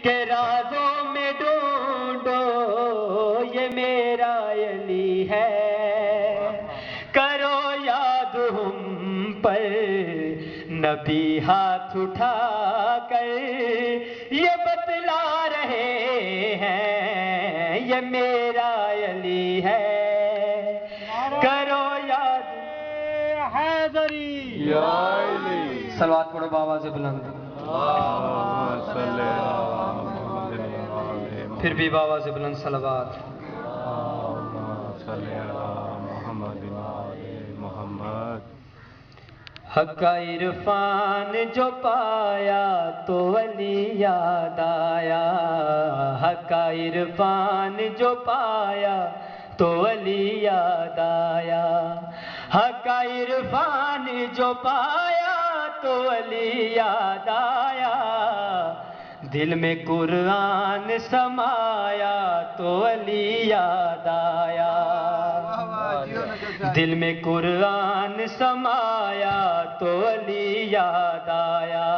کہ رازوں میں ڈھونڈو یہ میرا علی ہے، کرو یاد ہم پر نبی ہاتھ اٹھا کر یہ بتلا رہے ہیں یہ میرا علی ہے، کرو یاد حیدری یا علی صلوات پڑھو بآواز بلند، پھر بھی بآواز بلند صلوات۔ حق کا عرفان جو پایا تو ولی یاد آیا، حق کا عرفان جو پایا تو ولی یاد آیا، حق کا عرفان جو پایا تو ولی یاد آیا، دل میں قرآن سمایا تو ولی یاد آیا، دل میں قرآن سمایا تو ولی یاد آیا۔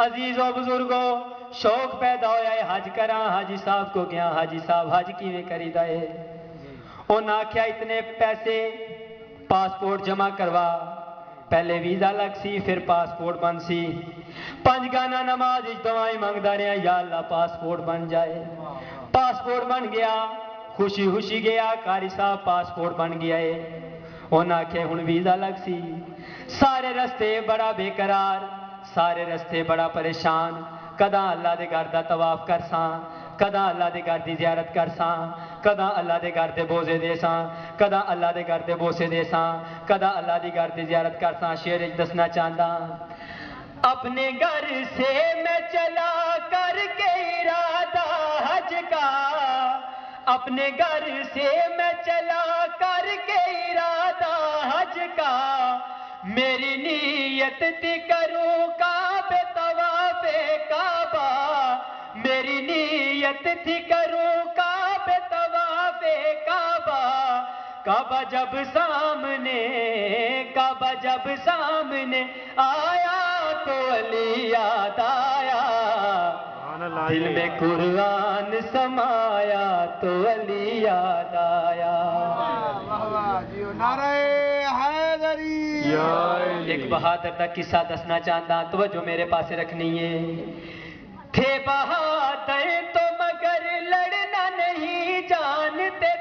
عزیزو بزرگو شوق پیدا ہویا ہے حج کراں، حاجی صاحب کو گیا، حاجی صاحب حج کیویں کریدا ہے؟ انہاں آکھیا اتنے پیسے پاسپورٹ جمع کروا، پہلے ویزا لگ سی پھر پاسپورٹ بن سی، 5 گانا نماز دعائیں مانگدا رہیا یا اللہ پاسپورٹ بن جائے، پاسپورٹ بن گیا، خوشی خوشی گیا قاری صاحب پاسپورٹ بن گیا ہے، انہاں آکھے ہن ویزا لگ سی، سارے رستے بڑا بے قرار، سارے رستے بڑا پریشان، کداں اللہ دے گھر دا طواف کرساں، کداں اللہ دے گھر دی زیارت کرساں، کداں اللہ دے گھر دے بوزے دے ساں، کداں اللہ دے گھر دے بوسے دے ساں، کداں اللہ دی گھر دی زیارت کرساں۔ شعر وچ دسنا چاہندا اپنے گھر سے میں چلا کر کے ارادہ حج کا، اپنے گھر سے میں چلا کر کے ارادہ حج کا، میری نیت تھی کروں کعبے طواف کعبہ، میری نیت تھی کروں کعبے طواف کعبہ، کعبہ جب سامنے، کعبہ جب سامنے آیا تو علی یاد آیا، دل میں قرآن سمایا تو علی یاد آیا۔ نعرہ حیدری ایک بہادر دا قصہ دسنا چاہتا، توجہ میرے پاس رکھنی ہے۔ تھے بہادر تو مگر لڑنا نہیں جانتے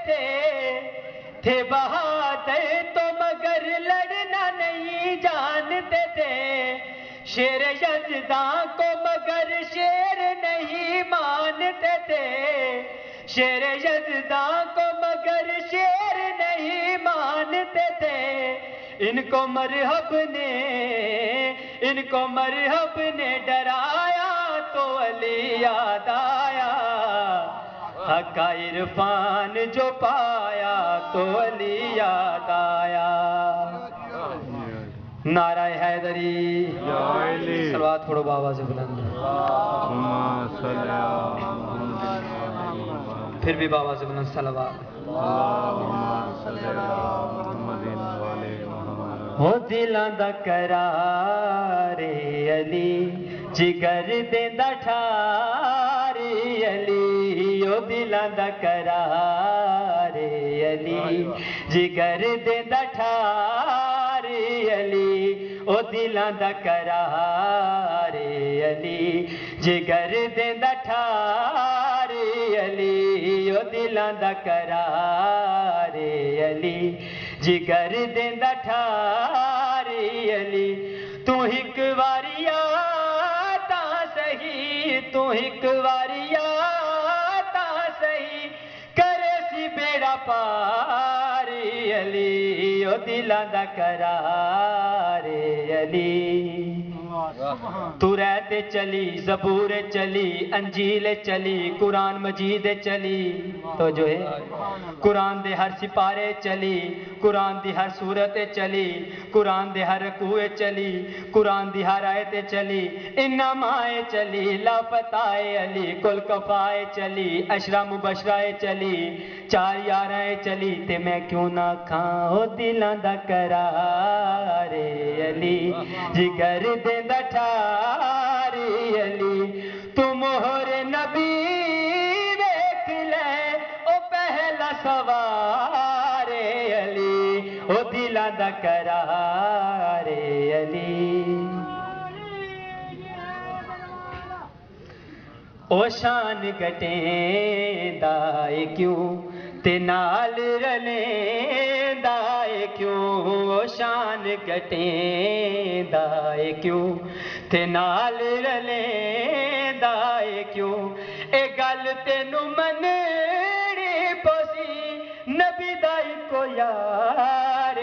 تھے بہادر تو مگر لڑنا نہیں جانتے تھے، شیر یزداں کو مگر شیر نہیں مانتے تھے، شیر یزداں کو مگر شیر نہیں مانتے تھے، ان کو مرحب نے ڈرایا تو علی یاد آیا، حق کا عرفان جو پایا تو علی یاد آیا۔ نعرہ حیدری صلوات پڑھو بآواز بلند، پھر بھی بآواز بلند صلوات۔ ہو دلاں دا قرار علی جگر دیندا ٹھار علی، او دلاں دا قرار علی جگر دیندا ٹھار علی، او دلاں دا قرار علی جگر دیندا ٹھار علی، او دلاں دا قرار علی جگر دیندا ٹھار علی، تو ایک واری آ تاں سہی، تو ایک واری آ تاں سہی، کرے سی بیڑا پار علی، او دلاں دا قرار علی۔ تو رہتے چلی زبور چلی انجیل چلی قرآن مجید چلی، تو جو ہے قرآن دے ہر سپارے چلی، قرآن دی ہر صورت چلی، قرآن دے ہر رکوع چلی، قرآن دی ہر آیت چلی، انمائے چلی لافتائے علی کل کفائے چلی، عشرہ مبشرائے چلی، 4 11 چلی، تے میں کیوں نہ کھاں او دلاں دا قرار علی جگر دیندا ٹھار علی، تو مہر نبی ویکھ لے او پہلا سوار علی او دلاں دا قرار علی او شان گٹیندا اے کیوں تے نال رلیندا اے کیوں او شان گٹیندا اے کیوں تے نال رلیندا اے کیوں اے گل تینوں مننی پوسی نبی دا اکو یار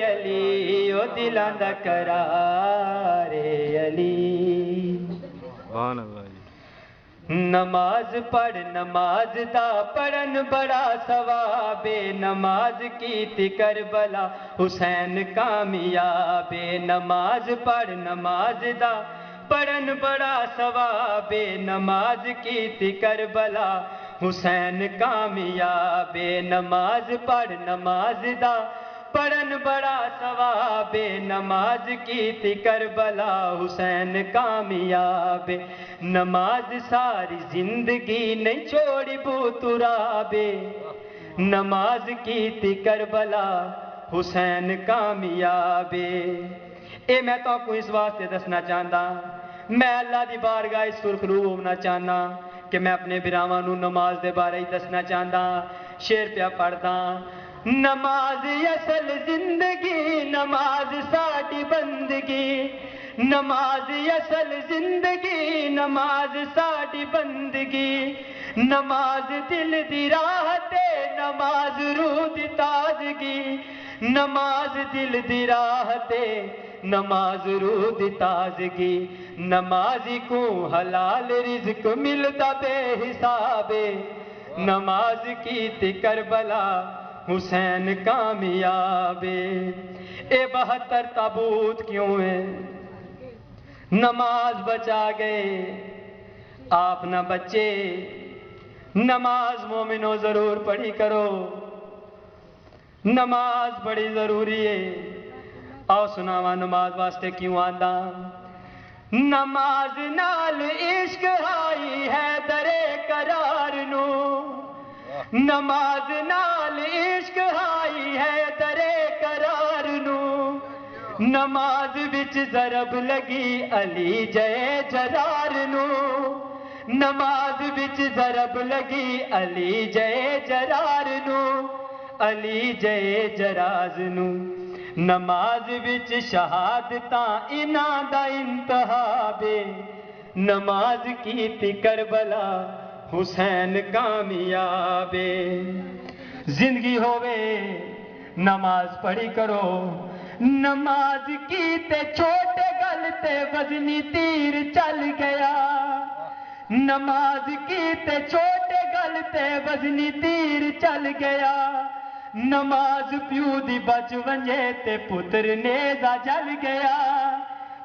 علی او دلاں دا قرار علی سبحان اللہ جی نماز پڑھ نماز دا پڑھن بڑا ثواب نماز کیتی کربلا حسین کامیاب نماز پڑھ نماز دا پڑھن بڑا ثواب نماز کیتی کربلا حسین کامیاب نماز پڑھ نماز دا پڑھن بڑا ثواب نماز کیتی کربلا حسین کامیاب نماز ساری زندگی نہیں چھوڑی بوتراب نماز کیتی کربلا حسین کامیاب اے میں تو کو اس واسطے دسنا چاہتا میں اللہ دی بارگاہ سرخرو ہونا چاہتا کہ میں اپنے براواں نوں نماز دے بارے ہی دسنا چاہتا شعر پیا پڑھدا نماز اصل زندگی نماز ساڈی بندگی نماز اصل زندگی نماز ساڈی بندگی نماز دل دی راہ تے نماز روح دی تازگی نماز دل دی راہ تے نماز روح دی تازگی نمازی کو حلال رزق ملتا بے حساب نماز کیتی کربلا حسین کامیاب اے 72 تابوت کیوں ہے نماز بچا گئے آپ نہ بچے نماز مومنوں ضرور پڑھی کرو نماز بڑی ضروری ہے آؤ سناوا نماز واسطے کیوں آندا نماز نال عشق آئی ہے درے قرار نو نماز نال عشق آئی ہے درے قرار نو نماز وچ ضرب لگی علی جے جرار نو نماز وچ ضرب لگی علی جے جرار نو علی جے جراز نو نماز وچ شہادتاں انہاں دا انتخاب نماز کیتی کربلا حسین کامیاب زندگی ہووے نماز پڑھی کرو نماز کیتے چھوٹے گل تے وزنی تیر چل گیا نماز کیتے چھوٹے گل تے وزنی تیر چل گیا نماز پیو دی بچ ونجے تے پتر نیزا جل گیا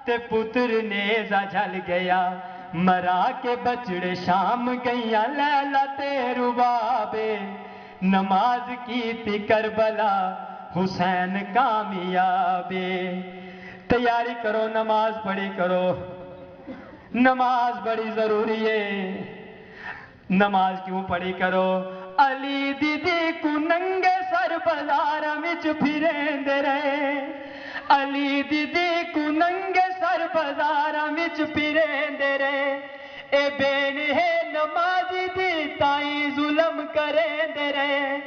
تے پتر نیزا جل گیا مرا کے بچڑے شام گئیاں لیلا تے رباب نماز کیتی کربلا حسین کامیاب تیاری کرو نماز پڑھی کرو نماز بڑی ضروری ہے نماز کیوں پڑھی کرو علی دیدی کو ننگے سر بازاراں وچ پھریندے رہے علی دیدی کو ننگے سر بازاراں وچ پھریندے رہے اے بین ہے نمازی دی تائیں ظلم کریندے رہے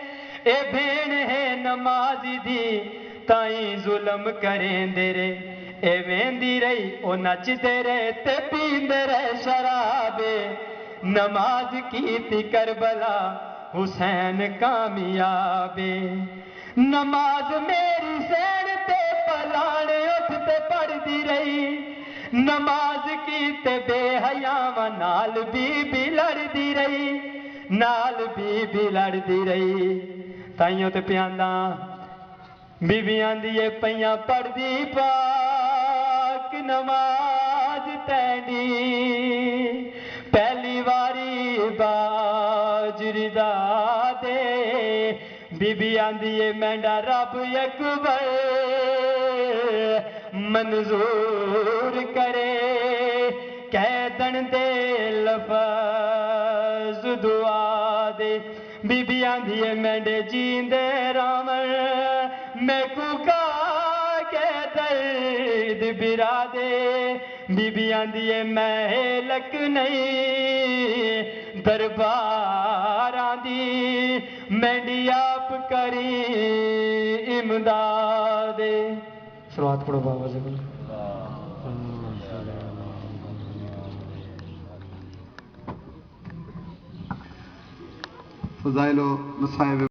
اے بین ہے نمازی دی تائیں ظلم کریندے رہے اے ویندی رہی او نچدے رہے تے پیندے رہے شراب نماز کیتی کربلا حسین کامیاب نماز میری سین تے پلانے اٹھتے پڑھ دی رہی نماز کیتے بے حیاواں نال بی لڑ دی رہی نال بی لڑ دی رہی تائیوں تے پیانداں بیبیاں دیے پیاں پڑھ دی پاک نماز تینی پہلی واری باجری دا دے بی بی آندیے مینڈا رب اکبر منظور کرے کہہ دن دے لفظ دعا دے بی آندھی مینڈے جیندے راون میں کو کا کے درد برا دے بی آندھی میں لک نہیں دربار آندھی مینڈی آپ کری امداد شروعات پڑھو بابا جی فضائل و مصائب